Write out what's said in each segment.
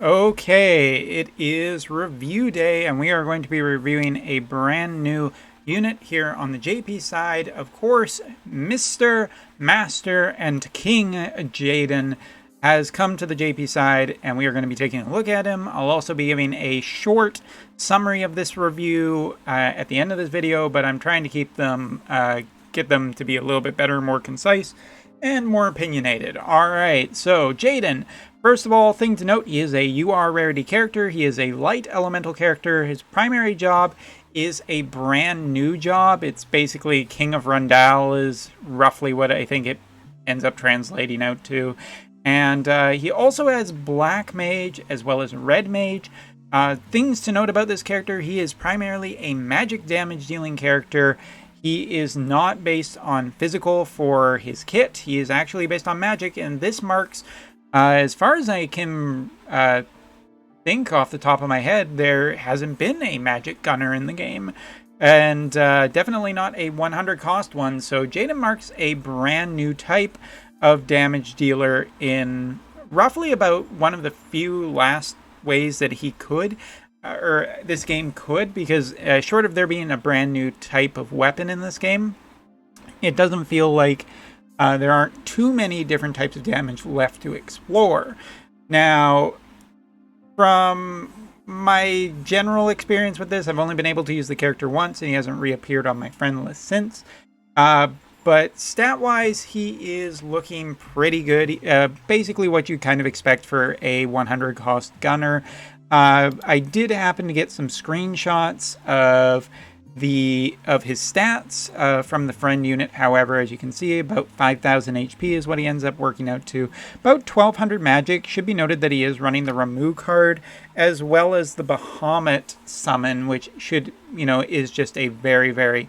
Okay, it is review day, and we are going to be reviewing a brand new unit here on the JP side. Of course, Mr. Master and King Jayden has come to the JP side, and we are going to be taking a look at him. I'll also be giving a short summary of this review at the end of this video, but I'm trying to keep them, get them to be a little bit better, more concise, and more opinionated. Alright, so Jayden. First of all, thing to note, he is a UR rarity character. He is a light elemental character. His primary job is a brand new job. It's basically King of Rundal is roughly what I think it ends up translating out to. And he also has Black Mage as well as Red Mage. Things to note about this character, he is primarily a magic damage dealing character. He is not based on physical for his kit. He is actually based on magic, and this marks, as far as I can think off the top of my head, there hasn't been a magic gunner in the game. And definitely not a 100 cost one, so Jayden marks a brand new type of damage dealer in roughly about one of the few last ways that he could, or this game could, because short of there being a brand new type of weapon in this game, it doesn't feel like there aren't too many different types of damage left to explore. Now, from my general experience with this, I've only been able to use the character once, and he hasn't reappeared on my friend list since. But stat-wise, he is looking pretty good. Basically what you kind of expect for a 100 cost gunner. I did happen to get some screenshots of his stats from the friend unit. However, as you can see, about 5,000 HP is what he ends up working out to. About 1,200 magic. Should be noted that he is running the Ramu card as well as the Bahamut summon, which should, is just a very, very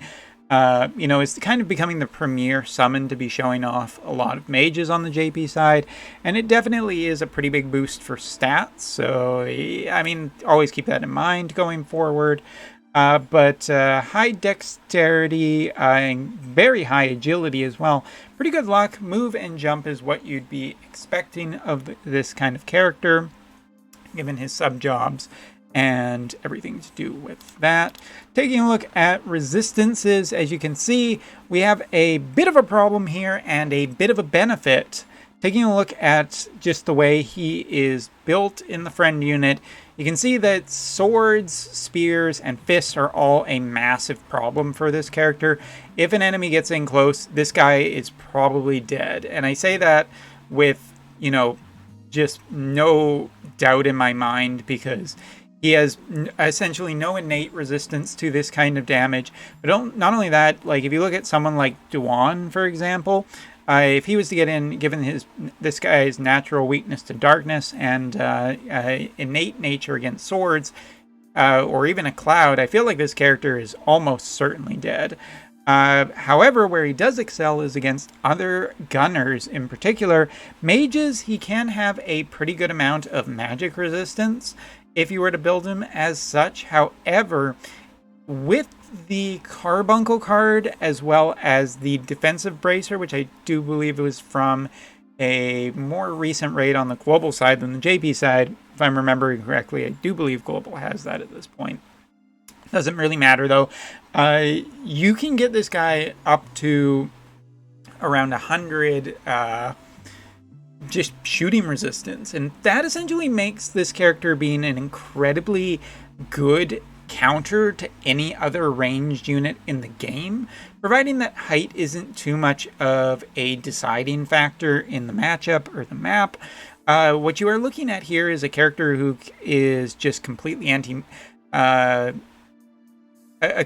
it's kind of becoming the premier summon to be showing off a lot of mages on the JP side, and it definitely is a pretty big boost for stats, so, I mean, always keep that in mind going forward. But high dexterity and very high agility as well. Pretty good luck. Move and jump is what you'd be expecting of this kind of character, given his sub-jobs and everything to do with that. Taking a look at resistances, as you can see, we have a bit of a problem here and a bit of a benefit. Taking a look at just the way he is built in the friend unit, you can see that swords, spears, and fists are all a massive problem for this character. If an enemy gets in close, this guy is probably dead. And I say that with, just no doubt in my mind, because he has essentially no innate resistance to this kind of damage. But not only that, like if you look at someone like Duan, for example, if he was to get in, given this guy's natural weakness to darkness and innate nature against swords, or even a cloud, I feel like this character is almost certainly dead. However, where he does excel is against other gunners. In particular, mages, he can have a pretty good amount of magic resistance if you were to build him as such. However, with the Carbuncle card as well as the Defensive Bracer, which I do believe was from a more recent raid on the global side than the JP side, if I'm remembering correctly, I do believe global has that at this point. Doesn't really matter though. You can get this guy up to around 100 just shooting resistance, and that essentially makes this character being an incredibly good counter to any other ranged unit in the game, providing that height isn't too much of a deciding factor in the matchup or the map. What you are looking at here is a character who is just completely a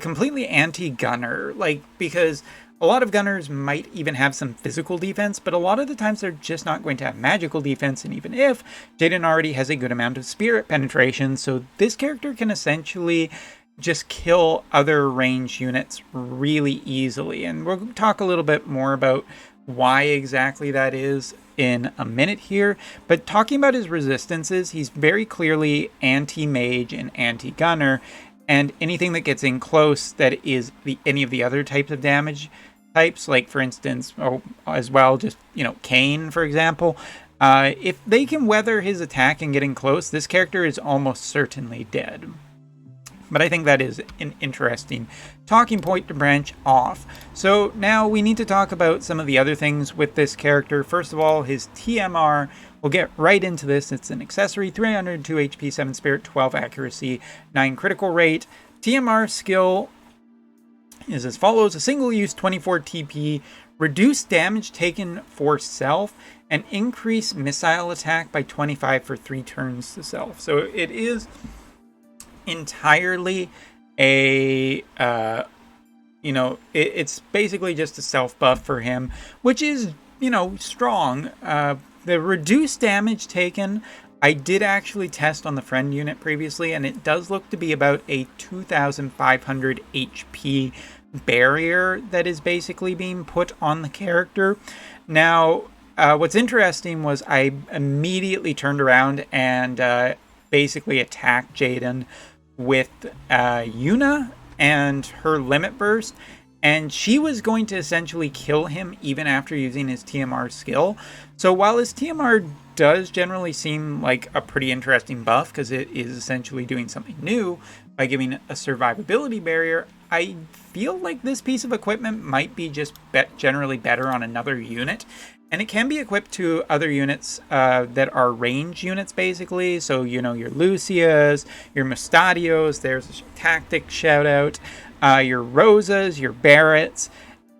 completely anti-gunner, because a lot of gunners might even have some physical defense, but a lot of the times they're just not going to have magical defense, and even if, Jayden already has a good amount of spirit penetration, so this character can essentially just kill other ranged units really easily, and we'll talk a little bit more about why exactly that is in a minute here. But talking about his resistances, he's very clearly anti-mage and anti-gunner, and anything that gets in close that is any of the other types of damage types, like for instance, as well, just, Kane, for example, If they can weather his attack and getting close, this character is almost certainly dead. But I think that is an interesting talking point to branch off. So now we need to talk about some of the other things with this character. First of all, his TMR. We'll get right into this. It's an accessory, 302 HP, 7 spirit, 12 accuracy, 9 critical rate. TMR skill is as follows: a single use 24 TP, reduce damage taken for self, and increase missile attack by 25 for 3 turns to self. So it is entirely a it's basically just a self buff for him, which is strong. The reduced damage taken, I did actually test on the friend unit previously, and it does look to be about a 2500 HP barrier that is basically being put on the character. Now what's interesting was I immediately turned around and basically attacked Jayden with Yuna and her limit burst, and she was going to essentially kill him even after using his TMR skill. So while his TMR does generally seem like a pretty interesting buff, because it is essentially doing something new by giving a survivability barrier, I feel like this piece of equipment might be just generally better on another unit. And it can be equipped to other units that are range units, basically. So, your Lucias, your Mustadios, there's a tactic shout out, your Rosas, your Barretts.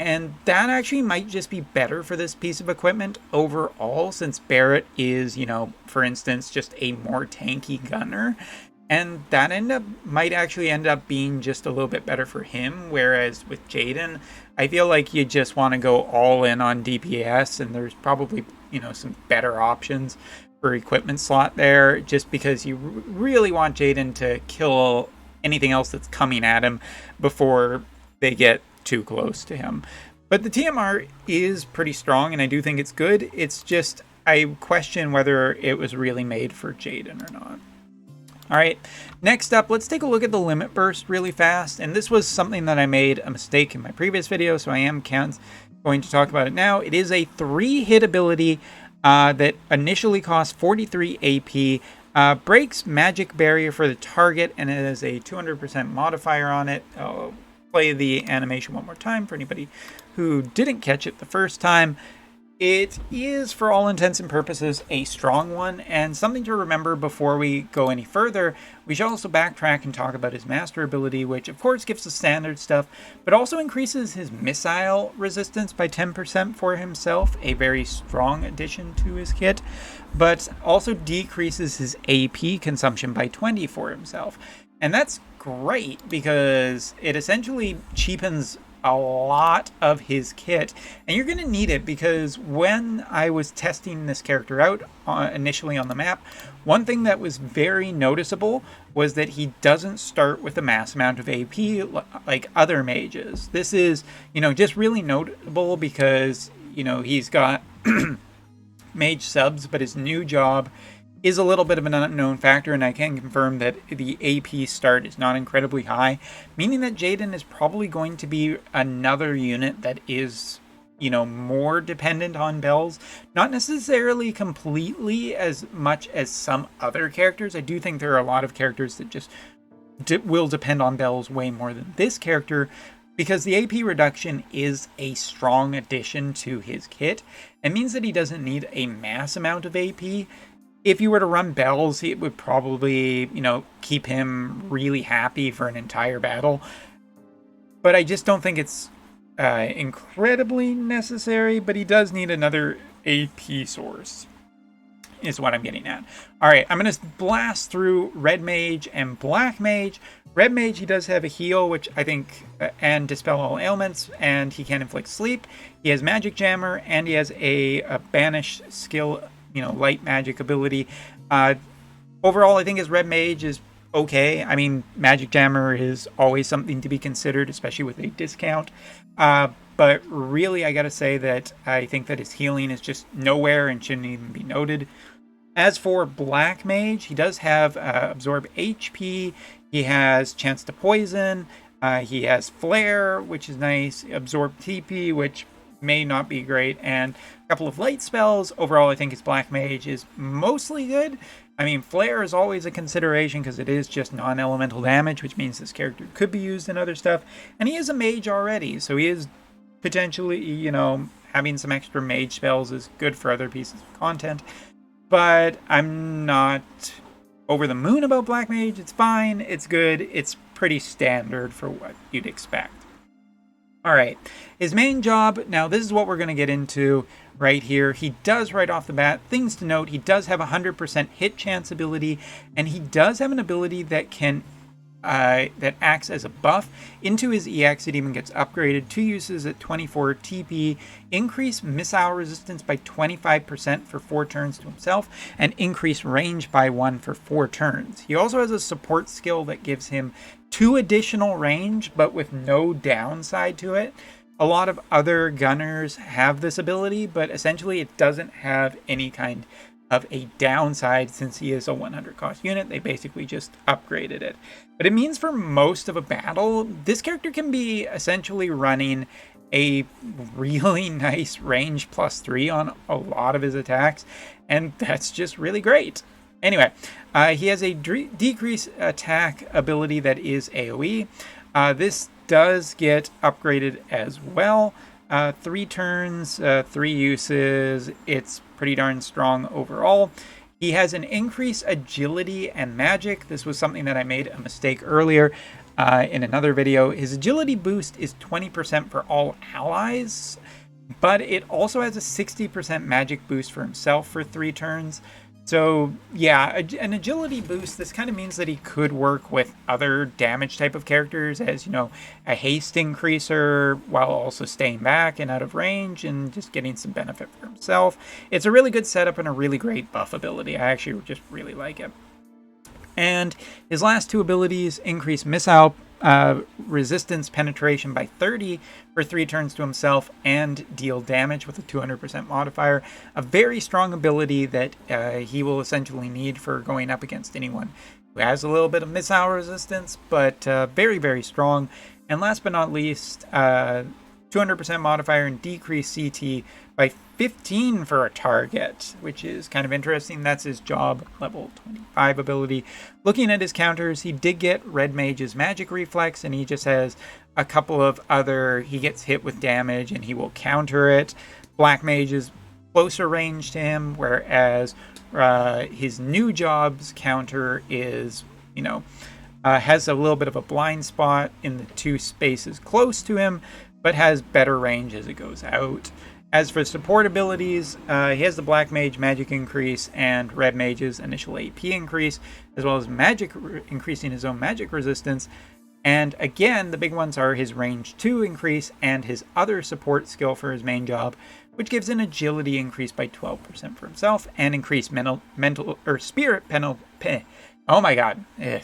And that actually might just be better for this piece of equipment overall, since Barrett is, for instance, just a more tanky gunner. And that might actually end up being just a little bit better for him. Whereas with Jayden, I feel like you just want to go all in on DPS, and there's probably, some better options for equipment slot there, just because you really want Jayden to kill anything else that's coming at him before they get too close to him. But the TMR is pretty strong, and I do think it's good. It's just, I question whether it was really made for Jayden or not. All right, next up, let's take a look at the limit burst really fast. And this was something that I made a mistake in my previous video, so I am going to talk about it now. It is a 3-hit ability that initially costs 43 AP, breaks magic barrier for the target, and it has a 200% modifier on it. I'll play the animation one more time for anybody who didn't catch it the first time. It is, for all intents and purposes, a strong one, and something to remember before we go any further. We should also backtrack and talk about his master ability, which of course gives the standard stuff, but also increases his missile resistance by 10% for himself, a very strong addition to his kit, but also decreases his AP consumption by 20 for himself. And that's great because it essentially cheapens a lot of his kit, and you're going to need it, because when I was testing this character out initially on the map, one thing that was very noticeable was that he doesn't start with a mass amount of AP like other mages. This is, just really notable because, he's got mage subs, but his new job is a little bit of an unknown factor, and I can confirm that the AP start is not incredibly high, meaning that Jayden is probably going to be another unit that is, more dependent on bells. Not necessarily completely as much as some other characters. I do think there are a lot of characters that just will depend on bells way more than this character, because the AP reduction is a strong addition to his kit. It means that he doesn't need a mass amount of AP. If you were to run bells, it would probably, keep him really happy for an entire battle. But I just don't think it's incredibly necessary, but he does need another AP source, is what I'm getting at. All right, I'm going to blast through Red Mage and Black Mage. Red Mage, he does have a heal, which I think, and dispel all ailments, and he can inflict sleep. He has Magic Jammer, and he has a banish skill, light magic ability. Overall, I think his Red Mage is okay. I mean, Magic Jammer is always something to be considered, especially with a discount. But really, I gotta say that I think that his healing is just nowhere and shouldn't even be noted. As for Black Mage, he does have Absorb HP. He has Chance to Poison. He has Flare, which is nice. Absorb TP, which may not be great, and a couple of light spells. Overall, I think his Black Mage is mostly good. I mean, Flare is always a consideration because it is just non-elemental damage, which means this character could be used in other stuff. And he is a mage already, so he is potentially, you know, having some extra mage spells is good for other pieces of content. But I'm not over the moon about Black Mage. It's fine, it's good, it's pretty standard for what you'd expect. Alright, his main job, now this is what we're going to get into right here. He does, right off the bat, things to note, he does have a 100% hit chance ability, and he does have an ability that can that acts as a buff into his EX. It even gets upgraded. 2 uses at 24 TP, increase missile resistance by 25% for 4 turns to himself, and increase range by 1 for 4 turns. He also has a support skill that gives him 2 additional range, but with no downside to it. A lot of other gunners have this ability, but essentially it doesn't have any kind of a downside since he is a 100 cost unit. They basically just upgraded it. But it means for most of a battle, this character can be essentially running a really nice range +3 on a lot of his attacks, and that's just really great. Anyway, he has a decrease attack ability that is AoE. This does get upgraded as well. 3 turns, 3 uses. It's pretty darn strong overall. He has an increased agility and magic. This was something that I made a mistake earlier in another video. His agility boost is 20% for all allies, but it also has a 60% magic boost for himself for 3 turns. So yeah, an agility boost, this kind of means that he could work with other damage type of characters as, you know, a haste increaser while also staying back and out of range and just getting some benefit for himself. It's a really good setup and a really great buff ability. I actually just really like it. And his last 2 abilities increase missile resistance penetration by 30 for 3 turns to himself and deal damage with a 200% modifier. A very strong ability that he will essentially need for going up against anyone who has a little bit of missile resistance, but very, very strong. And last but not least, 200% modifier and decrease CT by 15 for a target, which is kind of interesting. That's his job level 25 ability. Looking at his counters, he did get Red Mage's magic reflex, and he just has a couple of other, he gets hit with damage and he will counter it. Black Mage is closer range to him, whereas his new job's counter is, you know, has a little bit of a blind spot in the 2 spaces close to him, but has better range as it goes out. As for support abilities, he has the Black Mage magic increase and Red Mage's initial AP increase, as well as magic increasing his own magic resistance. And again, the big ones are his range 2 increase and his other support skill for his main job, which gives an agility increase by 12% for himself and increased spirit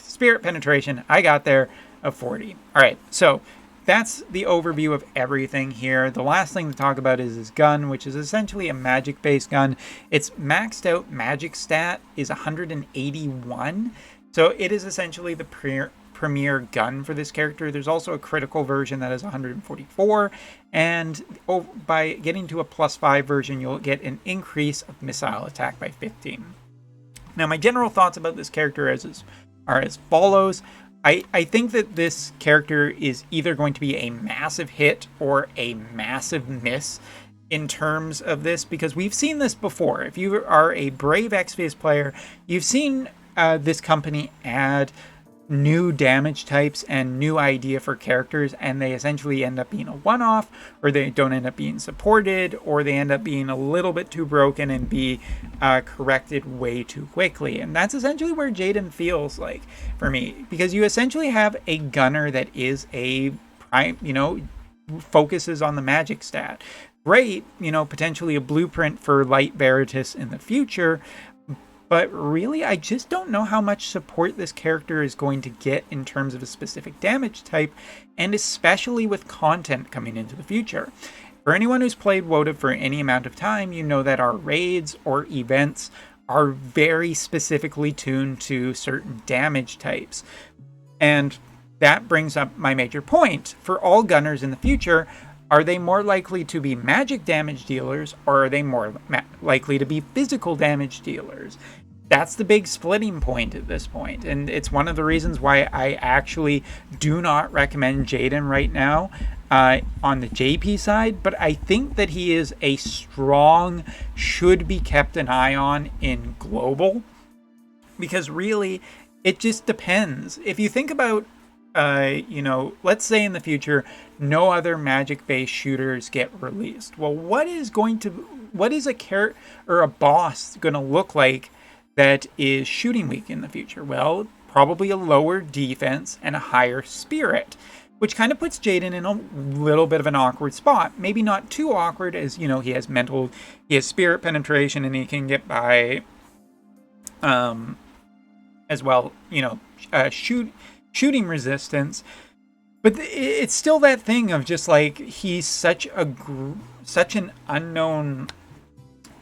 spirit penetration. I got there of 40. All right, so that's the overview of everything here. The last thing to talk about is his gun, which is essentially a magic-based gun. Its maxed out magic stat is 181, so it is essentially the premier gun for this character. There's also a critical version that is 144, and by getting to a +5 version, you'll get an increase of missile attack by 15. Now, my general thoughts about this character are as follows. I think that this character is either going to be a massive hit or a massive miss in terms of this, because we've seen this before. If you are a Brave Exvius player, you've seen this company add new damage types and new idea for characters, and they essentially end up being a one-off, or they don't end up being supported, or they end up being a little bit too broken and be corrected way too quickly. And that's essentially where Jayden feels like for me, because you essentially have a gunner that is a prime, you know, focuses on the magic stat. Great, you know, potentially a blueprint for Light Veritas in the future, but really, I just don't know how much support this character is going to get in terms of a specific damage type, and especially with content coming into the future. For anyone who's played Wotv for any amount of time, you know that our raids or events are very specifically tuned to certain damage types. And that brings up my major point. For all gunners in the future, Are they more likely to be magic damage dealers, or are they more likely to be physical damage dealers? That's the big splitting point at this point, and it's one of the reasons why I actually do not recommend Jayden right now on the JP side, but I think that he is a strong, should be kept an eye on in global, because really, it just depends. If you think about, let's say in the future, no other magic-based shooters get released. Well, what is a character or a boss going to look like that is shooting weak in the future? Well, probably a lower defense and a higher spirit, which kind of puts Jayden in a little bit of an awkward spot. Maybe not too awkward, as he has spirit penetration, and he can get by as well, shooting resistance. But it's still that thing of just like, he's such an unknown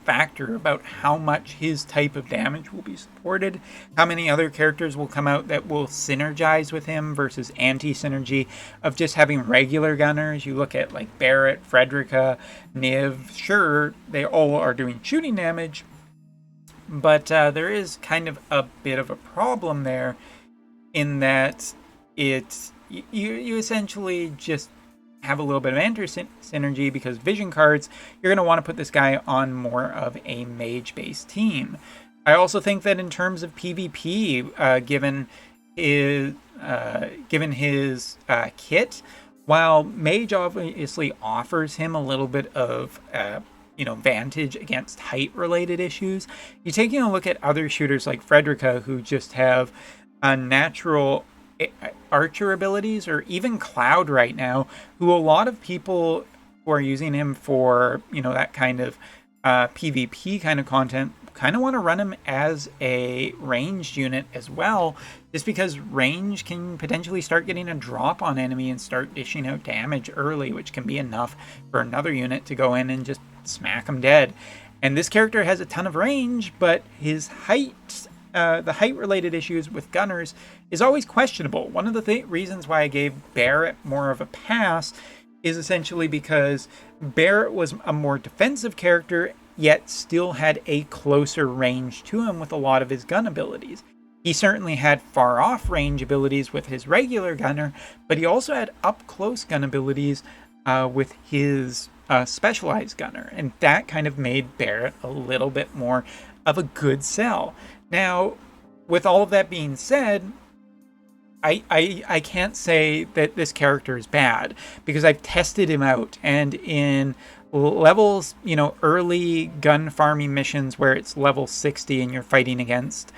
factor about how much his type of damage will be supported, how many other characters will come out that will synergize with him versus anti-synergy of just having regular gunners. You look at like Barrett, Frederica, Niv, sure, they all are doing shooting damage, but there is kind of a bit of a problem there in that you essentially just have a little bit of synergy, because vision cards, you're going to want to put this guy on more of a mage-based team. I also think that in terms of PvP, given his kit, while mage obviously offers him a little bit of vantage against height-related issues, you're taking a look at other shooters like Frederica, who just have a natural archer abilities, or even Cloud right now, who a lot of people who are using him for that kind of PvP kind of content kind of want to run him as a ranged unit as well, just because range can potentially start getting a drop on enemy and start dishing out damage early, which can be enough for another unit to go in and just smack him dead. And this character has a ton of range, but his height, the height-related issues with gunners is always questionable. One of the reasons why I gave Barrett more of a pass is essentially because Barrett was a more defensive character, yet still had a closer range to him with a lot of his gun abilities. He certainly had far-off range abilities with his regular gunner, but he also had up-close gun abilities with his specialized gunner, and that kind of made Barrett a little bit more of a good sell. Now, with all of that being said, I can't say that this character is bad, because I've tested him out, and in levels, early gun farming missions where it's level 60 and you're fighting against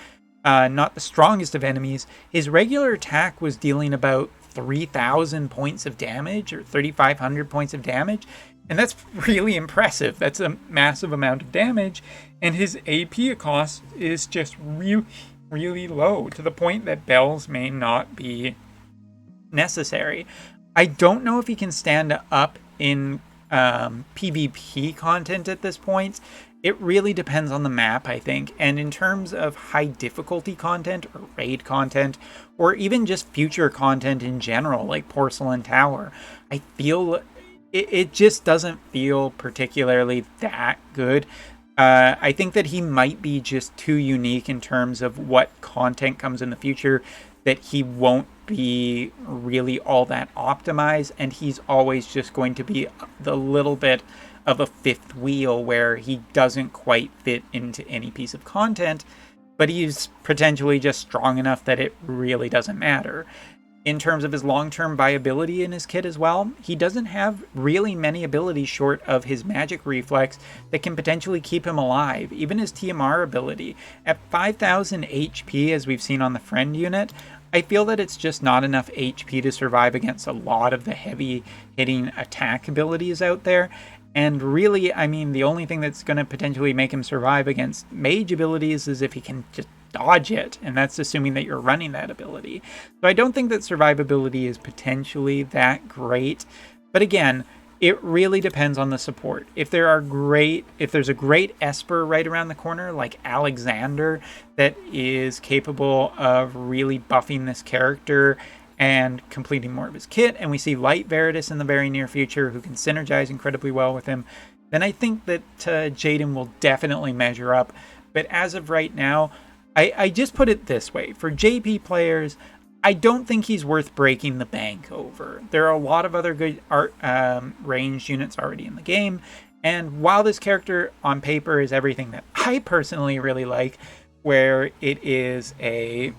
not the strongest of enemies, his regular attack was dealing about 3,000 points of damage, or 3,500 points of damage, and that's really impressive. That's a massive amount of damage, and his AP cost is just really low, to the point that bells may not be necessary. I don't know if he can stand up in PvP content at this point. It really depends on the map, I think. And in terms of high difficulty content, or raid content, or even just future content in general, like Porcelain Tower, I feel it just doesn't feel particularly that good. I think that he might be just too unique in terms of what content comes in the future, that he won't be really all that optimized, and he's always just going to be the little bit of a fifth wheel where he doesn't quite fit into any piece of content, but he's potentially just strong enough that it really doesn't matter. In terms of his long-term viability in his kit as well, he doesn't have really many abilities short of his magic reflex that can potentially keep him alive. Even his TMR ability. At 5,000 HP, as we've seen on the friend unit, I feel that it's just not enough HP to survive against a lot of the heavy-hitting attack abilities out there. And really, I mean, the only thing that's going to potentially make him survive against mage abilities is if he can just dodge it, and that's assuming that you're running that ability. So I don't think that survivability is potentially that great, but again, it really depends on the support. If there's a great Esper right around the corner, like Alexander, that is capable of really buffing this character and completing more of his kit, and we see Light Veritas in the very near future who can synergize incredibly well with him, then I think that Jayden will definitely measure up. But as of right now, I just put it this way. For JP players, I don't think he's worth breaking the bank over. There are a lot of other good art ranged units already in the game, and while this character on paper is everything that I personally really like, where it is a,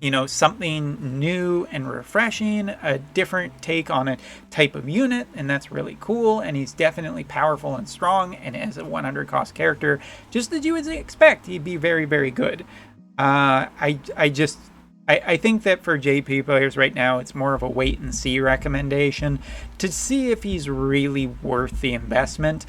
you know, something new and refreshing, a different take on a type of unit, and that's really cool, and he's definitely powerful and strong, and as a 100 cost character, just as you would expect, he'd be very, very good. I think that for JP players right now, it's more of a wait and see recommendation to see if he's really worth the investment.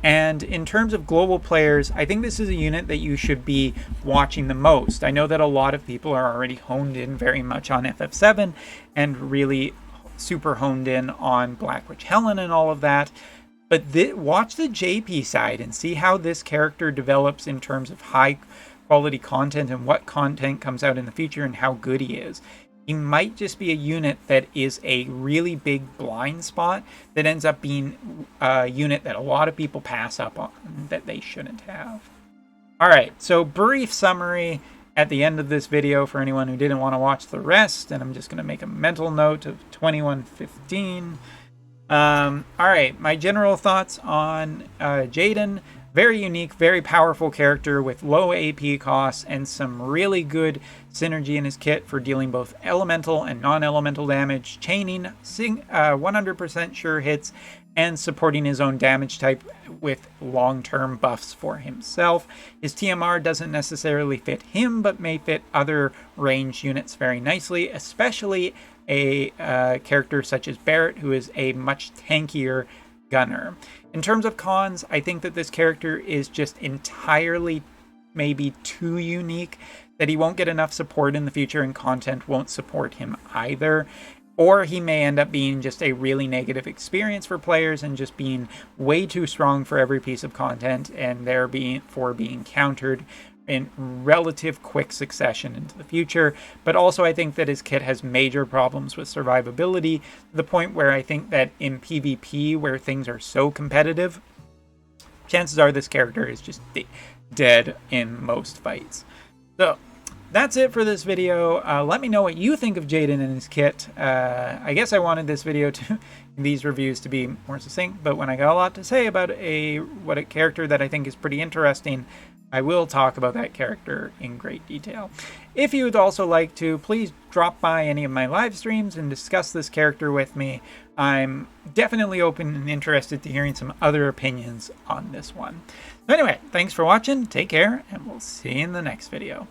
And in terms of global players, I think this is a unit that you should be watching the most. I know that a lot of people are already honed in very much on FF7 and really super honed in on Black Witch Helen and all of that. But watch the JP side and see how this character develops in terms of high quality content and what content comes out in the future and how good he is. He might just be a unit that is a really big blind spot that ends up being a unit that a lot of people pass up on that they shouldn't have. All right, so brief summary at the end of this video for anyone who didn't want to watch the rest, and I'm just going to make a mental note of 2115. All right, my general thoughts on Jayden. Very unique, very powerful character with low AP costs and some really good synergy in his kit for dealing both elemental and non-elemental damage, chaining 100% sure hits, and supporting his own damage type with long-term buffs for himself. His TMR doesn't necessarily fit him, but may fit other range units very nicely, especially a character such as Barrett, who is a much tankier gunner. In terms of cons, I think that this character is just entirely maybe too unique, that he won't get enough support in the future and content won't support him either. Or he may end up being just a really negative experience for players and just being way too strong for every piece of content and therefore being countered in relative quick succession into the future. But also I think that his kit has major problems with survivability, to the point where I think that in PvP, where things are so competitive, chances are this character is just dead in most fights. So that's it for this video. Let me know what you think of Jayden and his kit. I guess I wanted this video these reviews to be more succinct, but when I got a lot to say about a character that I think is pretty interesting, I will talk about that character in great detail. If you would also like to, please drop by any of my live streams and discuss this character with me. I'm definitely open and interested to hearing some other opinions on this one. So anyway, thanks for watching, take care, and we'll see you in the next video.